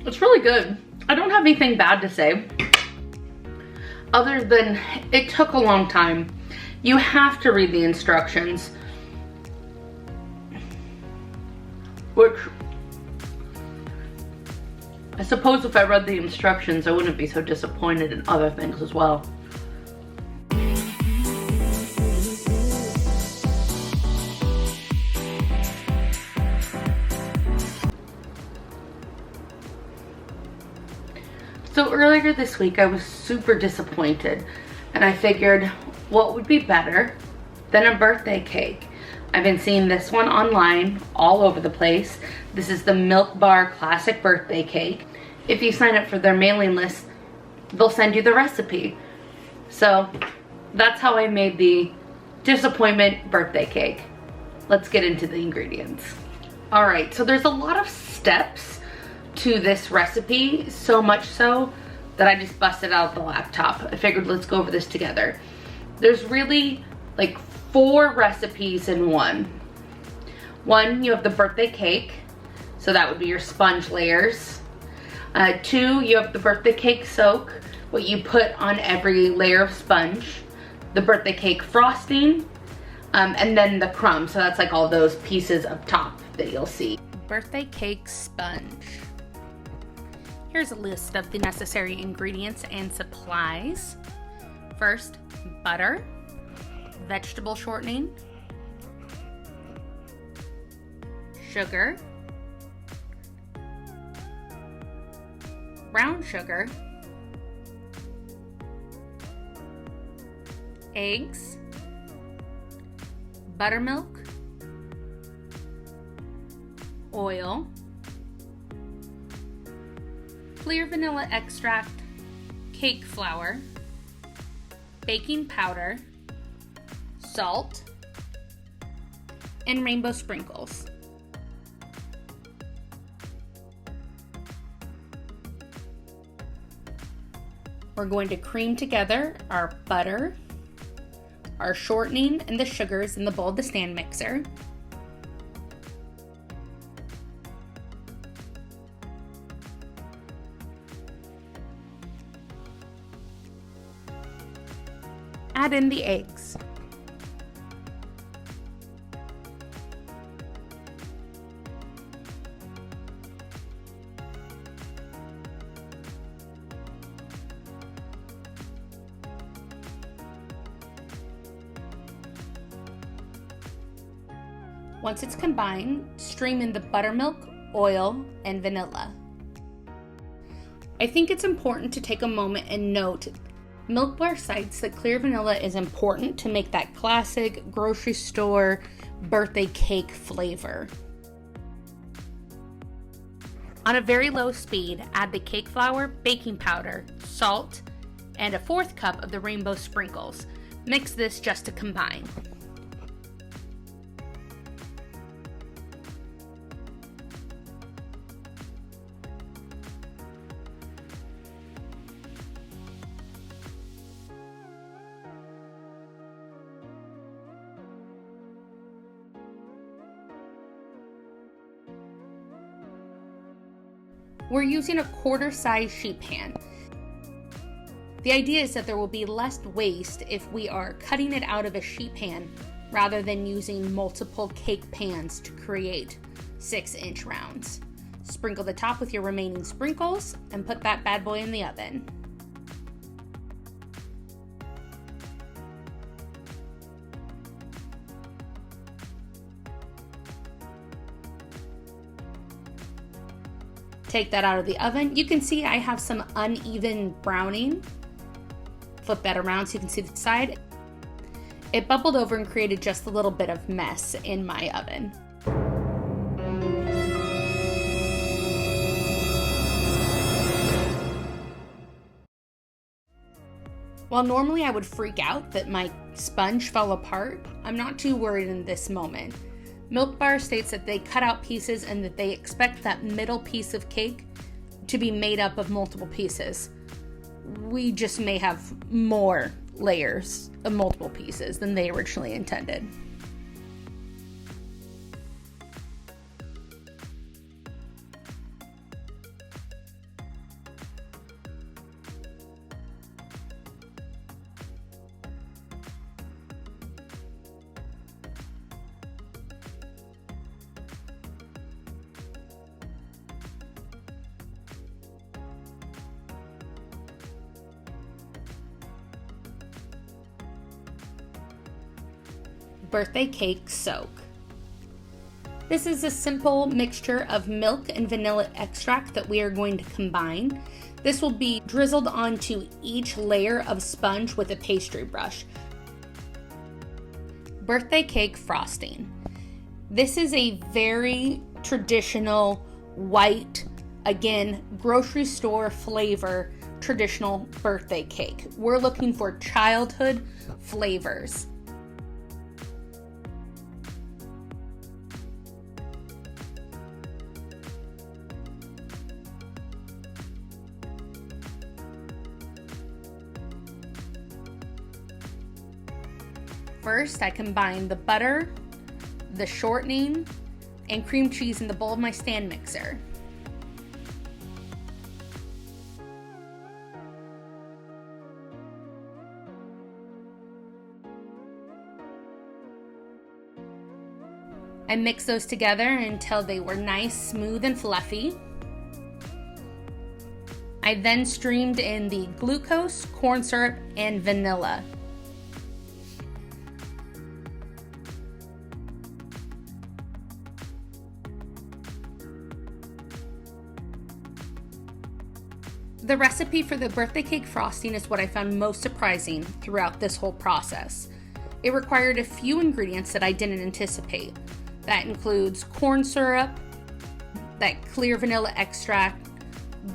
It's really good. I don't have anything bad to say, other than it took a long time. You have to read the instructions, which I suppose if I read the instructions, I wouldn't be so disappointed in other things as well. So earlier this week, I was super disappointed, and I figured what would be better than a birthday cake. I've been seeing this one online all over the place. This is the Milk Bar Classic Birthday Cake. If you sign up for their mailing list, they'll send you the recipe. So that's how I made the disappointment birthday cake. Let's get into the ingredients. All right, so there's a lot of steps to this recipe, so much so that I just busted out the laptop. I figured let's go over this together. There's really like 4 recipes in one. One, you have the birthday cake, so that would be your sponge layers. 2, you have the birthday cake soak, what you put on every layer of sponge. The birthday cake frosting, and then the crumb, so that's like all those pieces up top that you'll see. Birthday cake sponge. Here's a list of the necessary ingredients and supplies. First, butter, vegetable shortening, sugar, brown sugar, eggs, buttermilk, oil, clear vanilla extract, cake flour, baking powder, salt, and rainbow sprinkles. We're going to cream together our butter, our shortening, and the sugars in the bowl of the stand mixer. Add in the eggs. Once it's combined, stream in the buttermilk, oil, and vanilla. I think it's important to take a moment and note Milk Bar cites that clear vanilla is important to make that classic grocery store birthday cake flavor. On a very low speed, add the cake flour, baking powder, salt, and a 1/4 cup of the rainbow sprinkles. Mix this just to combine. We're using a 1/4 size sheet pan. The idea is that there will be less waste if we are cutting it out of a sheet pan rather than using multiple cake pans to create 6-inch rounds. Sprinkle the top with your remaining sprinkles and put that bad boy in the oven. Take that out of the oven. You can see I have some uneven browning. Flip that around so you can see the side. It bubbled over and created just a little bit of mess in my oven. While normally I would freak out that my sponge fell apart, I'm not too worried in this moment. Milk Bar states that they cut out pieces and that they expect that middle piece of cake to be made up of multiple pieces. We just may have more layers of multiple pieces than they originally intended. birthday cake soak. This is a simple mixture of milk and vanilla extract that we are going to combine. This will be drizzled onto each layer of sponge with a pastry brush. Birthday cake frosting. This is a very traditional white, again, grocery store flavor traditional birthday cake. We're looking for childhood flavors. First, I combine the butter, the shortening, and cream cheese in the bowl of my stand mixer. I mixed those together until they were nice, smooth, and fluffy. I then streamed in the glucose, corn syrup, and vanilla. The recipe for the birthday cake frosting is what I found most surprising throughout this whole process. It required a few ingredients that I didn't anticipate. That includes corn syrup, that clear vanilla extract,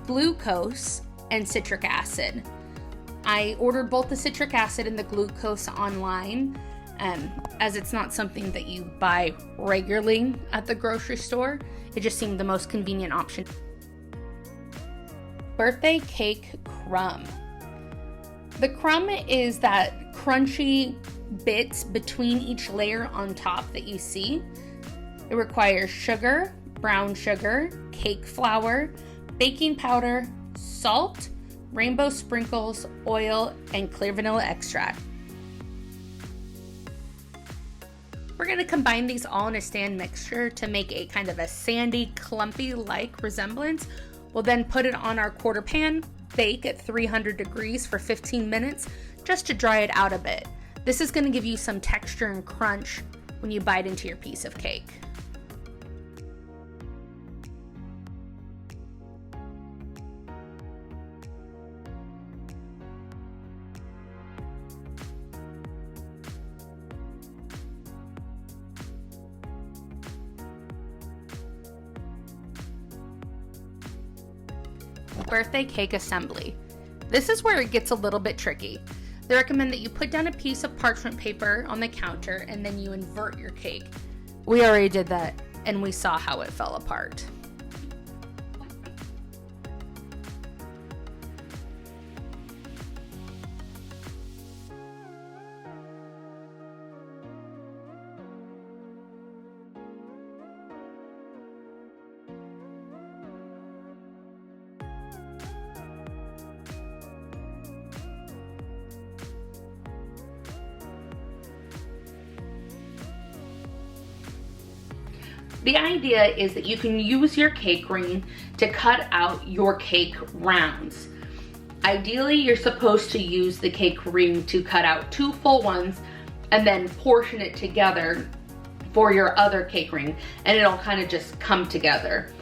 glucose, and citric acid. I ordered both the citric acid and the glucose online, as it's not something that you buy regularly at the grocery store. It just seemed the most convenient option. Birthday cake crumb. The crumb is that crunchy bits between each layer on top that you see. It requires sugar, brown sugar, cake flour, baking powder, salt, rainbow sprinkles, oil, and clear vanilla extract. We're going to combine these all in a stand mixture to make a kind of a sandy, clumpy-like resemblance. We'll then put it on our quarter pan, bake at 300 degrees for 15 minutes just to dry it out a bit. This is going to give you some texture and crunch when you bite into your piece of cake. Birthday cake assembly. This is where it gets a little bit tricky. They recommend that you put down a piece of parchment paper on the counter and then you invert your cake. We already did that and we saw how it fell apart. The idea is that you can use your cake ring to cut out your cake rounds. Ideally, you're supposed to use the cake ring to cut out 2 full ones and then portion it together for your other cake ring, and it'll kind of just come together.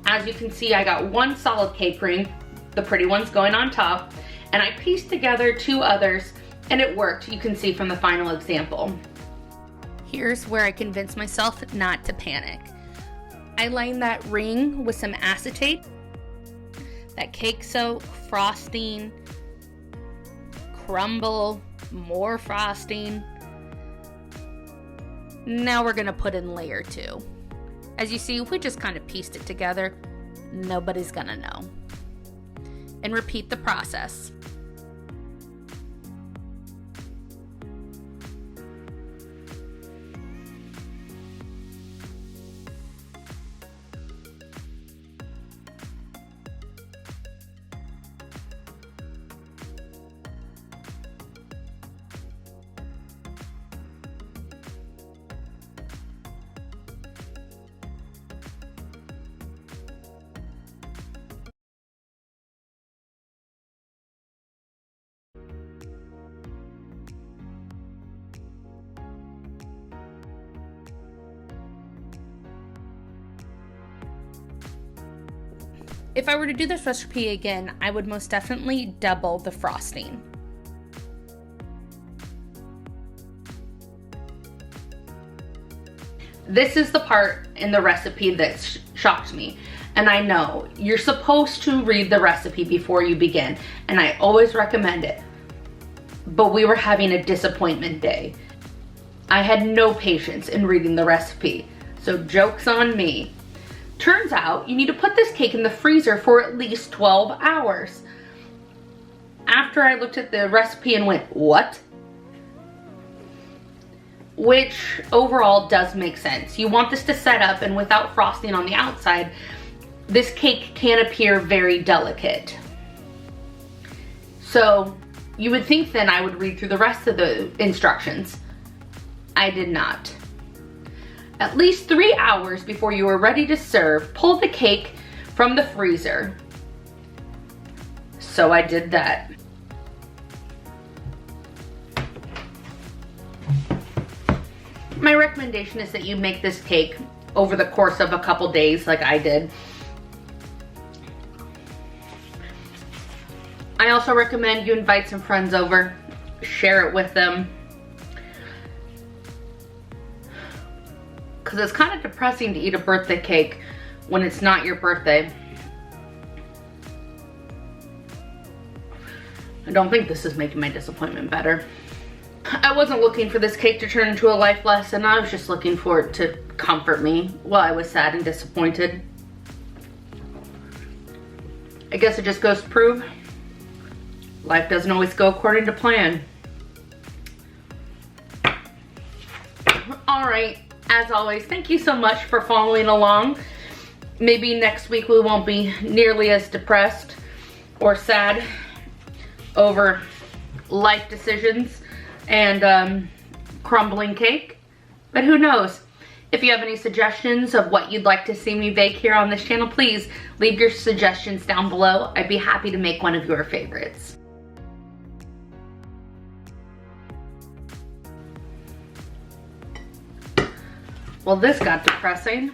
As you can see, I got 1 solid cake ring, the pretty one's going on top, and I pieced together 2 others, and it worked. You can see from the final example. Here's where I convinced myself not to panic. I lined that ring with some acetate, that cake soak, frosting, crumble, more frosting. Now we're gonna put in layer 2. As you see, we just kind of pieced it together. Nobody's gonna know. And repeat the process. If I were to do this recipe again, I would most definitely double the frosting. This is the part in the recipe that shocked me. And I know you're supposed to read the recipe before you begin, and I always recommend it. But we were having a disappointment day. I had no patience in reading the recipe, so joke's on me. Turns out you need to put this cake in the freezer for at least 12 hours. After I looked at the recipe and went, what? Which overall does make sense. You want this to set up, and without frosting on the outside, this cake can appear very delicate. So you would think then I would read through the rest of the instructions. I did not. At least 3 hours before you are ready to serve, pull the cake from the freezer. So I did that. My recommendation is that you make this cake over the course of a couple days like I did. I also recommend you invite some friends over, share it with them. Because it's kind of depressing to eat a birthday cake when it's not your birthday. I don't think this is making my disappointment better. I wasn't looking for this cake to turn into a life lesson. I was just looking for it to comfort me while I was sad and disappointed. I guess it just goes to prove life doesn't always go according to plan. All right, as always, thank you so much for following along. Maybe next week we won't be nearly as depressed or sad over life decisions and crumbling cake, but who knows? If you have any suggestions of what you'd like to see me bake here on this channel, please leave your suggestions down below. I'd be happy to make one of your favorites. Well, this got depressing.